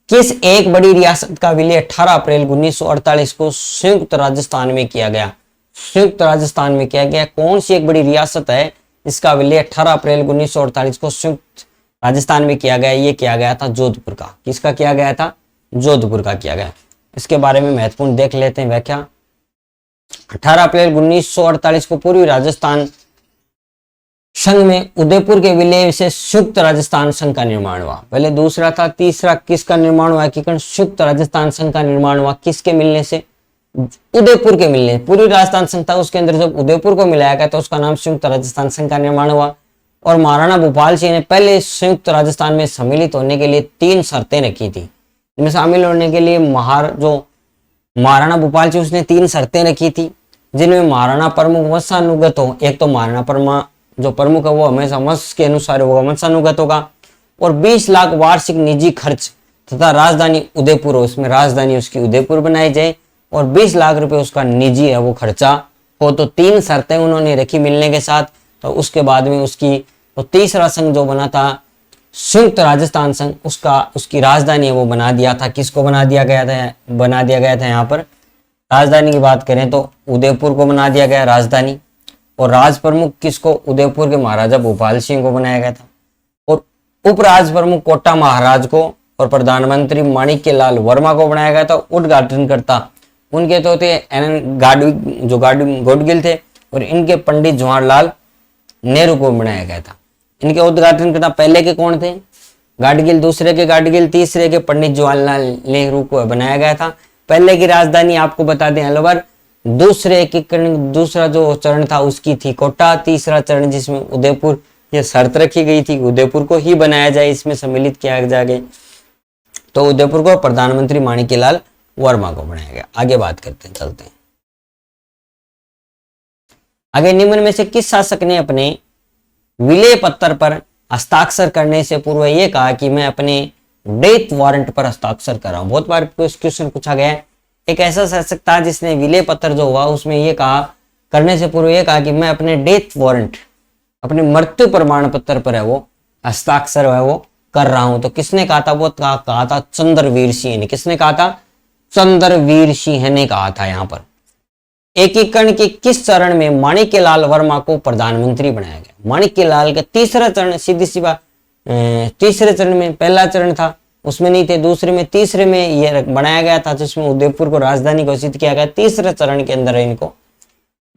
किस एक बड़ी रियासत का विलय 18 अप्रैल 1948 को संयुक्त राजस्थान में किया गया? संयुक्त राजस्थान में किया गया। कौन सी एक बड़ी रियासत है इसका विलय 18 अप्रैल 1948 को संयुक्त राजस्थान में किया गया? ये किया गया था जोधपुर का। किसका किया गया था? जोधपुर का किया गया। इसके बारे में महत्वपूर्ण देख लेते हैं व्याख्या। 18 अप्रैल 1948 को पूर्वी राजस्थान संघ में उदयपुर के विलय से संयुक्त राजस्थान संघ का निर्माण हुआ। पहले दूसरा था, तीसरा किसका निर्माण हुआ? एकीकरण संयुक्त राजस्थान संघ का निर्माण हुआ किसके मिलने से? उदयपुर के मिलने। पूर्वी राजस्थान संघ था, उसके अंदर जब उदयपुर को मिलाया गया तो उसका नाम संयुक्त राजस्थान संघ का निर्माण हुआ। और महाराणा भूपाल सिंह ने पहले संयुक्त राजस्थान में सम्मिलित होने के लिए 3 शर्तें रखी थी। इनमें शामिल होने के लिए महाराणा भूपाल सिंह उसने 3 शर्तें रखी थी, जिनमें महाराणा प्रमुख वंशानुगत हो। एक तो महाराणा जो प्रमुख है वो हमेशा वंश के अनुसार होगा, वंशानुगत होगा। और 20 लाख वार्षिक निजी खर्च तथा राजधानी उदयपुर हो, उसमें राजधानी उसकी उदयपुर बनाई जाए और 20 लाख रुपए उसका निजी है वो खर्चा हो। तो 3 शर्तें उन्होंने रखी मिलने के साथ। तो उसके बाद में तो तीसरा संघ जो बना था संयुक्त राजस्थान संघ, उसकी राजधानी है वो बना दिया था। किसको बना दिया गया था? बना दिया गया था यहाँ पर राजधानी की बात करें तो उदयपुर को बना दिया गया राजधानी। और राज प्रमुख किसको? उदयपुर के महाराजा भूपाल सिंह को बनाया गया था। और उपराज प्रमुख कोटा महाराज को और प्रधानमंत्री माणिक्य लाल वर्मा को बनाया गया था। उद्घाटनकर्ता उनके तो थे गौडगिल थे, और इनके पंडित जवाहरलाल नेहरू को बनाया गया था। इनके उद्घाटनकर्ता पहले के कौन थे? गाडगिल, दूसरे के गाडगिल, तीसरे के पंडित जवाहरलाल नेहरू को बनाया गया था। पहले की राजधानी आपको बता दें अलवर, दूसरे एकीकरण दूसरा जो चरण था उसकी थी कोटा, तीसरा चरण जिसमें उदयपुर, ये शर्त रखी गई थी उदयपुर को ही बनाया जाए, इसमें सम्मिलित किया जाए। तो उदयपुर को प्रधानमंत्री माणिक्यलाल वर्मा को बनाया गया। आगे बात करते हैं, चलते हैं आगे। निम्न में से किस शासक ने अपने विलय पत्र पर हस्ताक्षर करने से पूर्व ये कहा कि मैं अपने डेथ वारंट पर हस्ताक्षर कर रहा हूं? बहुत बार क्वेश्चन पूछा गया है। एक ऐसा शासक था जिसने विलय पत्र जो हुआ उसमें ये कहा, करने से पूर्व ये कहा कि मैं अपने डेथ वारंट, अपने मृत्यु प्रमाण पत्र पर है वो हस्ताक्षर है वो कर रहा हूं। तो किसने कहा था? वो कहा था चंद्रवीर सिंह ने। किसने कहा था? चंद्रवीर सिंह ने कहा था। यहाँ पर एकीकरण के किस चरण में माणिक्यलाल वर्मा को प्रधानमंत्री बनाया गया? माणिक्यलाल का तीसरा चरण, सीधी सी बात, तीसरे चरण में, पहला चरण था उसमें नहीं थे, दूसरे में, तीसरे में ये बनाया गया था जिसमें उदयपुर को राजधानी घोषित किया गया। तीसरे चरण के अंदर इनको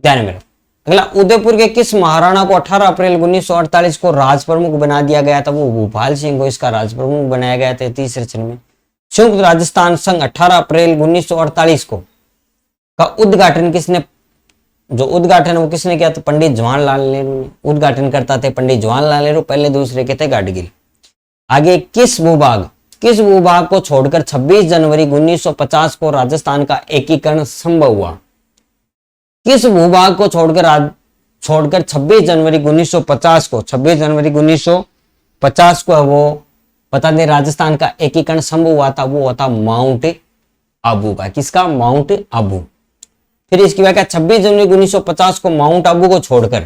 ध्यान में रखो। अगला, उदयपुर के किस महाराणा को 18 अप्रैल 1948 को राज प्रमुख बना दिया गया था? वो भूपाल सिंह को इसका राज प्रमुख बनाया गया था तीसरे चरण में। संयुक्त राजस्थान संघ 18 अप्रैल 1948 को का उद्घाटन किसने, जो उद्घाटन वो किसने किया? तो पंडित जवाहरलाल नेहरू ने। उद्घाटन करता थे पंडित जवाहरलाल नेहरू, पहले दूसरे के थे गाडगिल। आगे, किस भूभाग को छोड़कर 26 जनवरी 1950 को राजस्थान का एकीकरण संभव हुआ? किस भूभाग को छोड़कर 26 जनवरी 1950 को, 26 जनवरी 1950 को वो बता दें राजस्थान का एकीकरण संभव हुआ था, वो हुआ था माउंट आबू का। किसका? माउंट आबू। फिर इसकी व्याख्या 26 जनवरी 1950 को माउंट आबू को छोड़कर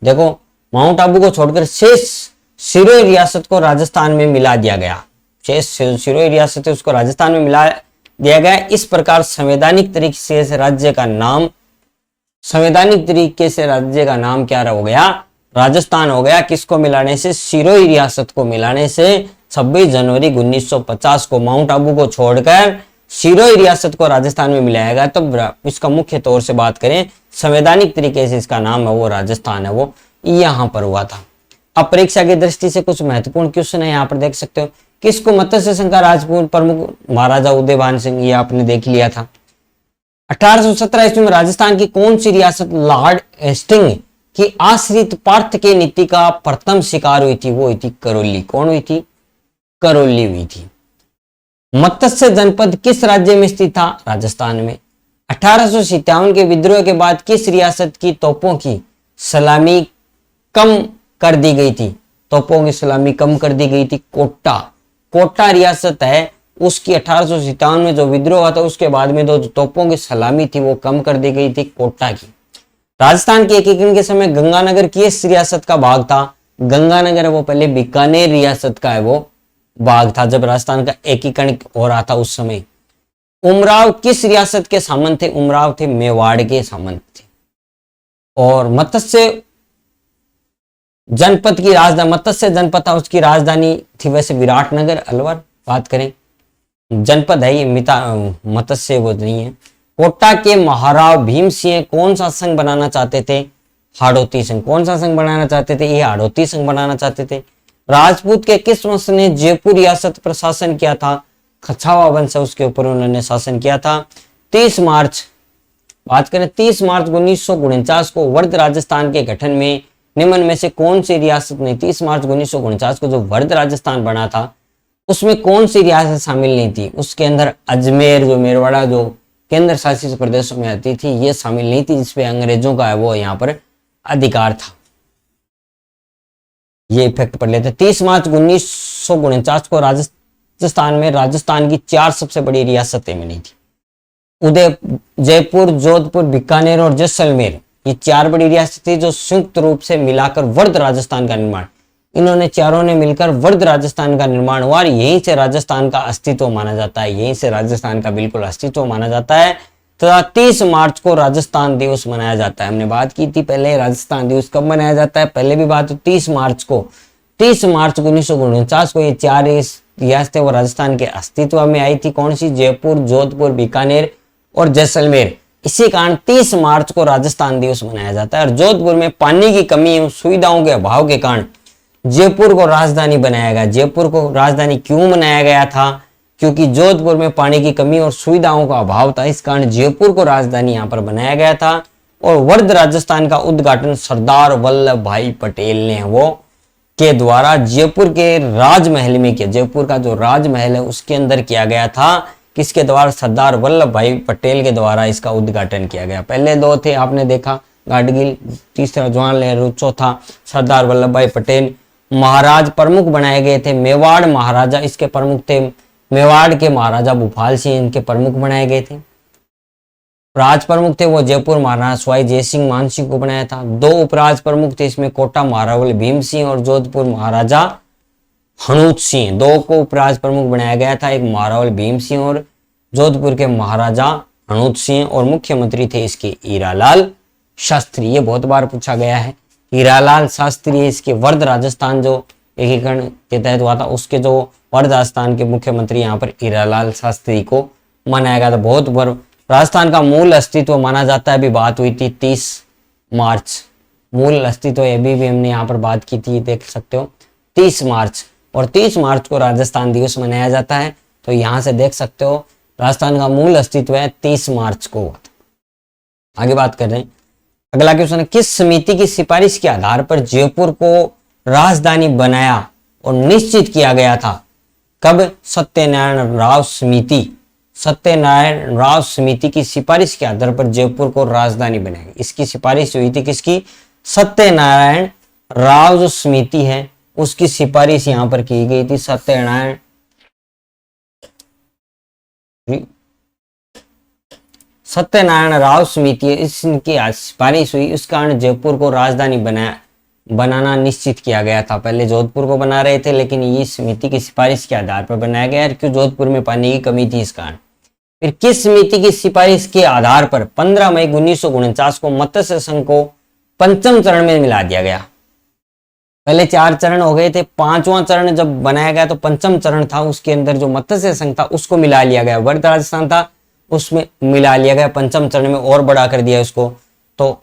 देखो माउंट आबू को छोड़कर शेष सिरोही रियासत को राजस्थान में मिला दिया गया। शेष सिरोही रियासत है उसको राजस्थान में मिला दिया गया। इस प्रकार संवैधानिक तरीके से राज्य का नाम क्या हो गया? राजस्थान हो गया। किसको मिलाने से? सिरोही रियासत को मिलाने से। 26 जनवरी 1950 को माउंट आबू को छोड़कर सिरोही रियासत को राजस्थान में मिलाया गया। तब इसका मुख्य तौर से बात करें संवैधानिक तरीके से इसका नाम है वो राजस्थान है, वो यहां पर हुआ था। अब परीक्षा की दृष्टि से कुछ महत्वपूर्ण क्वेश्चन है, यहाँ पर देख सकते हो। किसको मत्स्य संघ का राजपूत प्रमुख? महाराजा उदयभान सिंह, ये आपने देख लिया था। 1817 ईस्वी में राजस्थान की कौन सी रियासत लॉर्ड हेस्टिंग की आश्रित पार्थ के नीति का प्रथम शिकार हुई थी? वो हुई थी करौली। कौन हुई थी? करौली हुई थी। मत्स्य जनपद किस राज्य में स्थित था? राजस्थान में। 1857 के विद्रोह के बाद किस रियासत की तोपों की सलामी कम कर दी गई थी? तोपों की सलामी कम कर दी गई थी। कोटा रियासत है उसकी 1857 में जो विद्रोह हुआ था उसके बाद में जो तोपों की सलामी थी वो कम कर दी गई थी कोटा की। राजस्थान के एकीकरण के समय गंगानगर किस रियासत का भाग था? गंगानगर वो पहले बीकानेर रियासत का है वो भाग था जब राजस्थान का एकीकरण हो रहा था उस समय। उमराव किस रियासत के सामंत थे? उमराव थे मेवाड़ के सामंत थे। और मत्स्य जनपद था उसकी राजधानी थी वैसे विराटनगर, अलवर। बात करें जनपद है ये, मत्स्य वो नहीं है। कोटा के महाराव भीम सिंह कौन सा संघ बनाना चाहते थे? हाड़ौती संघ। कौन सा संघ बनाना चाहते थे? ये हाड़ौती संघ बनाना चाहते थे। राजपूत के किस वंश ने जयपुर रियासत पर शासन किया था? खछावा वंश है उसके ऊपर उन्होंने शासन किया था। 30 मार्च 1949 को वर्ध राजस्थान के गठन में निम्न में से कौन सी रियासत ने 30 मार्च 1949 को जो वर्ध राजस्थान बना था उसमें कौन सी रियासत शामिल नहीं थी? उसके अंदर अजमेर जो मेरवाड़ा जो केंद्र शासित प्रदेशों में आती थी ये शामिल नहीं थी, जिसपे अंग्रेजों का है वो यहाँ पर अधिकार था। ये इफेक्ट पड़ लेते। 30 मार्च 1949 को राजस्थान की 4 सबसे बड़ी रियासतें बनी थी। जयपुर, जोधपुर, बीकानेर और जैसलमेर, ये 4 बड़ी रियासत थी जो संयुक्त रूप से मिलाकर वर्ध राजस्थान का निर्माण, इन्होंने चारों ने मिलकर वर्ध राजस्थान का निर्माण हुआ। यहीं से राजस्थान का अस्तित्व माना जाता है, यहीं से राजस्थान का बिल्कुल अस्तित्व माना जाता है। तथा 30 मार्च को राजस्थान दिवस मनाया जाता है। हमने बात की थी पहले राजस्थान दिवस कब मनाया जाता है, पहले भी बात 30 मार्च को 1949 को ये 4 रियासतें वो राजस्थान के अस्तित्व में आई थी। कौन सी? जयपुर, जोधपुर, बीकानेर और जैसलमेर। इसी कारण 30 मार्च को राजस्थान दिवस मनाया जाता है। और जोधपुर में पानी की कमी और सुविधाओं के अभाव के कारण जयपुर को राजधानी बनाया गया। जयपुर को राजधानी क्यों बनाया गया था? क्योंकि जोधपुर में पानी की कमी और सुविधाओं का अभाव था, इस कारण जयपुर को राजधानी यहाँ पर बनाया गया था। और वर्ध राजस्थान का उद्घाटन सरदार वल्लभ भाई पटेल ने वो के द्वारा जयपुर के राजमहल में किया। जयपुर का जो राजमहल है उसके अंदर किया गया था। किसके द्वारा? सरदार वल्लभ भाई पटेल के द्वारा इसका उद्घाटन किया गया। पहले 2 थे आपने देखा, गाडगिल, तीसरा जवाहरलाल नेहरू, चौथा सरदार वल्लभ भाई पटेल। महाराज प्रमुख बनाए गए थे। मेवाड़ महाराजा इसके प्रमुख थे। मेवाड़ के महाराजा भूपाल सिंह इनके प्रमुख बनाए गए थे। राज प्रमुख थे वो जयपुर महाराजा सवाई जय सिंह मान सिंह को बनाया था। 2 उपराज प्रमुख थे, इसमें कोटा महारावल भीम सिंह और जोधपुर महाराजा हनूत सिंह। 2 को उपराज प्रमुख बनाया गया था, एक महारावल भीम सिंह और जोधपुर के महाराजा हनूत सिंह। और मुख्यमंत्री थे इसके हीरालाल शास्त्री। ये बहुत बार पूछा गया है। हीरालाल शास्त्री इसके वर्ध राजस्थान जो एकीकरण के तहत हुआ था उसके जो वर्ध राजस्थान के मुख्यमंत्री यहाँ पर हीरालाल शास्त्री को मनाया गया था। बहुत बार राजस्थान का मूल अस्तित्व माना जाता है। अभी बात हुई थी 30 मार्च, मूल अस्तित्व अभी भी हमने यहाँ पर बात की थी, देख सकते हो 30 मार्च। और 30 मार्च को राजस्थान दिवस मनाया जाता है। तो यहाँ से देख सकते हो राजस्थान का मूल अस्तित्व है 30 मार्च को। आगे बात कर रहे हैं। अगला क्वेश्चन है, किस समिति की सिफारिश के आधार पर जयपुर को राजधानी बनाया और निश्चित किया गया था? कब? सत्यनारायण राव समिति की सिफारिश के आधार पर जयपुर को राजधानी बनाई। इसकी सिफारिश हुई थी किसकी? सत्यनारायण राव जो समिति है उसकी सिफारिश यहाँ पर की गई थी। सत्यनारायण राव समिति इसकी सिफारिश हुई, उस कारण जयपुर को राजधानी बनाना निश्चित किया गया था। पहले जोधपुर को बना रहे थे, लेकिन ये समिति की सिफारिश के आधार पर बनाया गया, क्योंकि जोधपुर में पानी की कमी थी इस कारण। फिर किस समिति की सिफारिश के आधार पर 15 मई 1949 को मत्स्य संघ को पंचम चरण में मिला दिया गया? पहले 4 चरण हो गए थे, 5वां चरण जब बनाया गया तो पंचम चरण था, उसके अंदर जो मत्स्य संघ था उसको मिला लिया गया। वर्ध राजस्थान था उसमें मिला लिया गया, पंचम चरण में और बड़ा कर दिया उसको। तो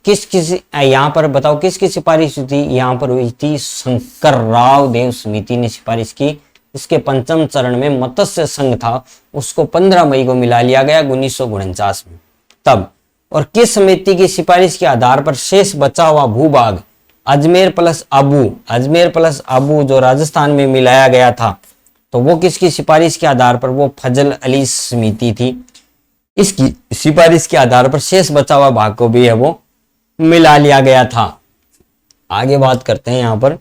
किस यहाँ पर बताओ किसकी सिफारिश हुई थी? यहाँ पर हुई थी शंकर राव देव समिति ने सिफारिश की। इसके पंचम चरण में मत्स्य संघ था उसको 15 मई को मिला लिया गया 1949 में तब। और किस समिति की सिफारिश के आधार पर शेष बचा हुआ भूभाग अजमेर प्लस आबू जो राजस्थान में मिलाया गया था, तो वो किसकी सिफारिश के आधार पर? वो फजल अली समिति थी। इसकी सिफारिश के आधार पर शेष बचा हुआ भाग को भी है वो मिला लिया गया था। आगे बात करते हैं यहाँ पर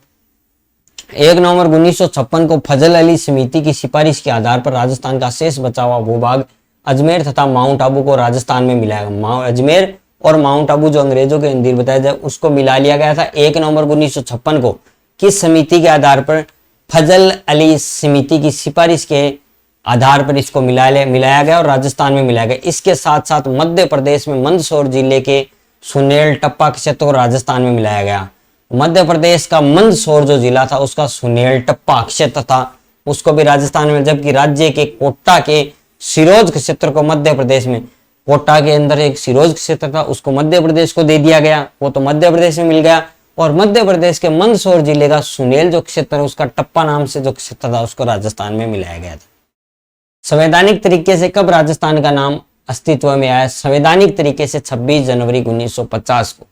1 नवंबर 1956 को फजल अली समिति की सिफारिश के आधार पर राजस्थान का शेष बचा हुआ भूभाग अजमेर तथा माउंट आबू को राजस्थान में मिलाया। अजमेर और माउंट आबू जो अंग्रेजों के अंदर बताया जाए उसको मिला लिया गया था 1 नवंबर 1956 को। किस समिति के आधार पर? फजल अली समिति की सिफारिश के आधार पर इसको मिलाया गया और राजस्थान में मिलाया गया। इसके साथ साथ मध्य प्रदेश में मंदसौर जिले के सुनेल टप्पा क्षेत्र को राजस्थान में मिलाया गया। मध्य प्रदेश का मंदसौर जो जिला था उसका सुनेल टप्पा क्षेत्र था, उसको भी राजस्थान में, जबकि राज्य के कोटा के सिरोज क्षेत्र को मध्य प्रदेश में, कोटा के अंदर एक सिरोज क्षेत्र था उसको मध्य प्रदेश को दे दिया गया, वो तो मध्य प्रदेश में मिल गया। और मध्य प्रदेश के मंदसौर जिले का सुनेल जो क्षेत्र है उसका टप्पा नाम से जो क्षेत्र था उसको राजस्थान में मिलाया गया था। संवैधानिक तरीके से कब राजस्थान का नाम अस्तित्व में आया? संवैधानिक तरीके से 26 जनवरी 1950 को।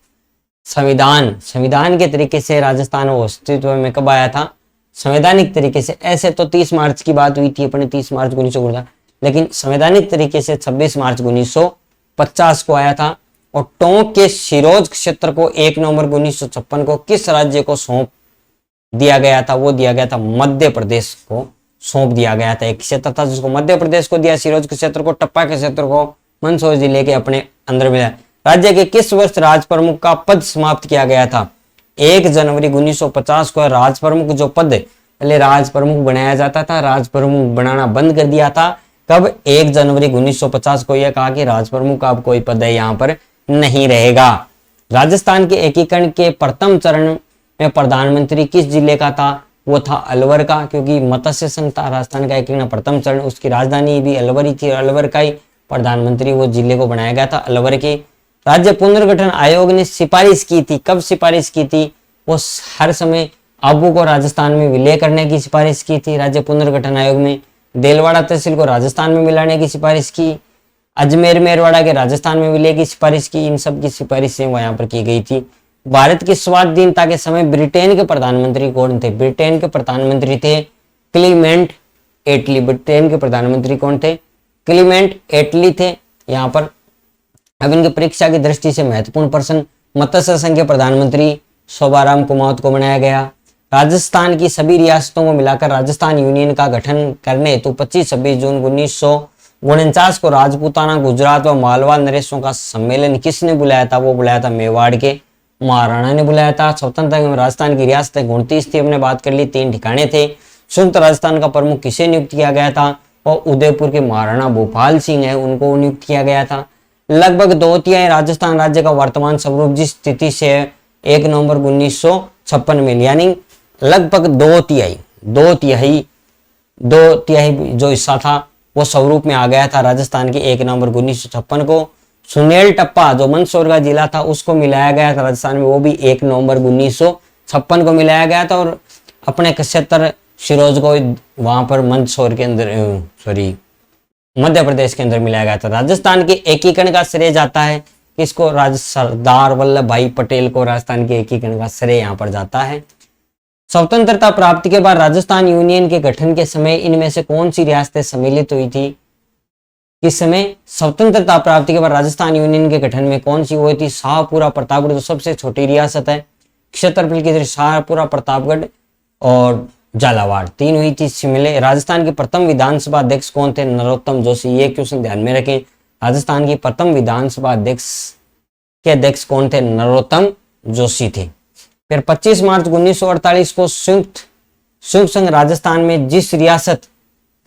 संविधान के तरीके से राजस्थान वो अस्तित्व में कब आया था? संवैधानिक तरीके से। ऐसे तो 30 मार्च की बात हुई थी अपने 30 मार्च 1949, लेकिन संवैधानिक तरीके से 26 मार्च 1950 को आया था। और टोंक के सिरोज क्षेत्र को 1 नवंबर 1956 को किस राज्य को सौंप दिया गया था? वो दिया गया था मध्य प्रदेश को सौंप दिया गया था। एक क्षेत्र था जिसको मध्य प्रदेश को दिया, सिरोज के क्षेत्र को, टप्पा के क्षेत्र को मंदसौर जिले के अपने अंदर मिला। राज्य के किस वर्ष राज प्रमुख का पद समाप्त किया गया था? 1 जनवरी 1950 को राज प्रमुख जो पद पहले राज प्रमुख बनाया जाता था, राज प्रमुख बनाना बंद कर दिया था। कब? 1 जनवरी 1950 को यह कहा कि राज प्रमुख का अब कोई पद है यहाँ पर नहीं रहेगा। राजस्थान के एकीकरण के प्रथम चरण में प्रधानमंत्री किस जिले का था? वो था अलवर का, क्योंकि मत्स्य संघ था राजस्थान का एकीकरण प्रथम चरण, उसकी राजधानी भी अलवर ही थी। अलवर का ही प्रधानमंत्री वो जिले को बनाया गया था, अलवर के। राज्य पुनर्गठन आयोग ने सिफारिश की थी, कब सिफारिश की थी? वो हर समय आबू को राजस्थान में विलय करने की सिफारिश की थी राज्य पुनर्गठन आयोग में। देलवाड़ा तहसील को राजस्थान में मिलाने की सिफारिश की, अजमेर मेरवाड़ा के राजस्थान में विलय की सिफारिश की, इन सब की सिफारिशें वहां पर की गई थी। भारत की स्वाधीनता के समय ब्रिटेन के प्रधानमंत्री कौन थे? ब्रिटेन के प्रधानमंत्री थे क्लीमेंट एटली। ब्रिटेन के प्रधानमंत्री कौन थे? क्लीमेंट एटली थे यहाँ पर। अब इनकी परीक्षा की दृष्टि से महत्वपूर्ण प्रश्न, मत्स्य संघ के प्रधानमंत्री शोभाराम कुमावत को बनाया गया। राजस्थान की सभी रियासतों को मिलाकर राजस्थान यूनियन का गठन करने हेतु 25-26 जून 1949 को राजपूताना, गुजरात व मालवा नरेशों का सम्मेलन किसने बुलाया था? वो बुलाया था मेवाड़ के महाराणा ने बुलाया था। स्वतंत्रता में राजस्थान की रियासतें 29 थी, हमने बात कर ली, 3 ठिकाने थे। संयुक्त राजस्थान का प्रमुख किसे नियुक्त किया गया था? और उदयपुर के महाराणा भूपाल सिंह है, उनको नियुक्त किया गया था। लगभग 2/3 राजस्थान राज्य का वर्तमान स्वरूप जिस स्थिति से 1 नवंबर 1956 में, यानी लगभग 2/3 जो हिस्सा था वो स्वरूप में आ गया था राजस्थान के 1 नवंबर 1956 को। सुनेल टप्पा जो मंदसौर का जिला था उसको मिलाया गया था राजस्थान में, वो भी 1 नवंबर 1956 को मिलाया गया था। और अपने क्षेत्र सिरोज को वहां पर मंदसौर के अंदर मध्य प्रदेश के अंदर मिलाया गया था। राजस्थान के एकीकरण का श्रेय जाता है किसको? सरदार वल्लभ भाई पटेल को राजस्थान के एकीकरण का श्रेय यहाँ पर जाता है। स्वतंत्रता प्राप्ति के बाद राजस्थान यूनियन के गठन के समय इनमें से कौन सी रियासतें सम्मिलित हुई थी? किस समय? स्वतंत्रता प्राप्ति के बाद राजस्थान यूनियन के गठन में कौन सी हुई थी? शाहपुरा प्रतापगढ़ जो सबसे छोटी रियासत है, क्षेत्रफल की दृष्टि शाहपुरा, प्रतापगढ़ और झालावाड़ 3 हुई थी। शिमले। राजस्थान के प्रथम विधानसभा अध्यक्ष कौन थे? नरोत्तम जोशी। ये क्वेश्चन ध्यान में रखें। राजस्थान की प्रथम विधानसभा अध्यक्ष के अध्यक्ष कौन थे? नरोत्तम जोशी थे। फिर 25 मार्च 1948 को संयुक्त संघ राजस्थान में जिस रियासत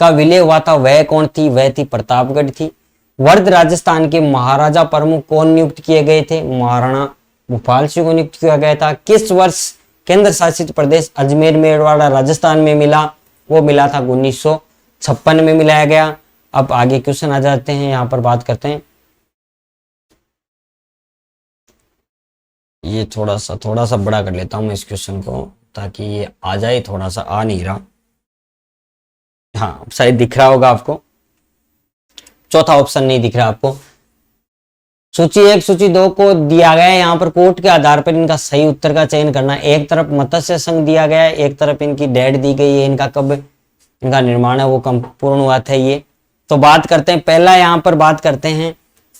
का विलय हुआ था वह कौन थी? वह थी प्रतापगढ़ थी। वर्ध राजस्थान के महाराजा प्रमुख कौन नियुक्त किए गए थे? महाराणा भूपाल सिंह को नियुक्त किया गया था। किस वर्ष केंद्र शासित प्रदेश अजमेर मेवाड़ा राजस्थान में मिला? वो मिला था 1956 में मिलाया गया। अब आगे क्वेश्चन आ जाते हैं, यहां पर बात करते हैं। ये थोड़ा सा बड़ा कर लेता हूं मैं इस क्वेश्चन को, ताकि ये आ जाए। थोड़ा सा आ नहीं रहा, हाँ शायद दिख रहा होगा आपको। चौथा ऑप्शन नहीं दिख रहा आपको। सूची 1 सूची 2 को दिया गया है, यहाँ पर कोर्ट के आधार पर इनका सही उत्तर का चयन करना। एक तरफ मत्स्य संघ दिया गया है, एक तरफ इनकी डेट दी गई है, इनका कब इनका निर्माण है वो कब पूर्ण हुआ था ये। तो बात करते हैं, पहला यहाँ पर बात करते हैं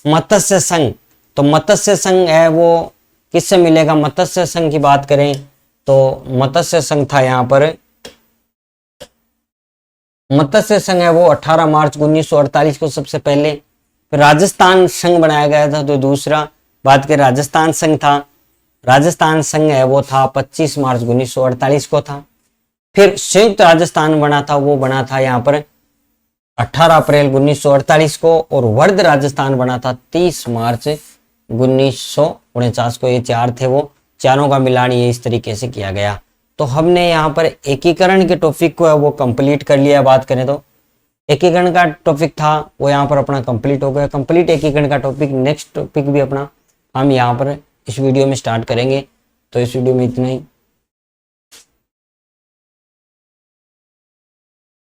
मत्स्य संघ। तो मत्स्य संघ है वो किससे मिलेगा? मत्स्य संघ की बात करें तो मत्स्य संघ था यहाँ पर, मत्स्य संघ है वो 18 मार्च 1948 को सबसे पहले। फिर राजस्थान संघ बनाया गया था। तो दूसरा बात करें राजस्थान संघ था, राजस्थान संघ है वो था 25 मार्च 1948 को था। फिर संयुक्त राजस्थान बना था, वो बना था यहाँ पर 18 अप्रैल 1948 को। और वर्ध राजस्थान बना था 30 मार्च 1949 को। ये 4 थे, वो चारों का मिलान ये इस तरीके से किया गया। तो हमने यहाँ पर एकीकरण के टॉपिक को है वो कंप्लीट कर लिया। बात करें तो एकीकरण का टॉपिक था वो यहाँ पर अपना कंप्लीट हो गया। कंप्लीट एकीकरण का टॉपिक, नेक्स्ट टॉपिक भी अपना हम यहाँ पर इस वीडियो में स्टार्ट करेंगे। तो इस वीडियो में इतना ही।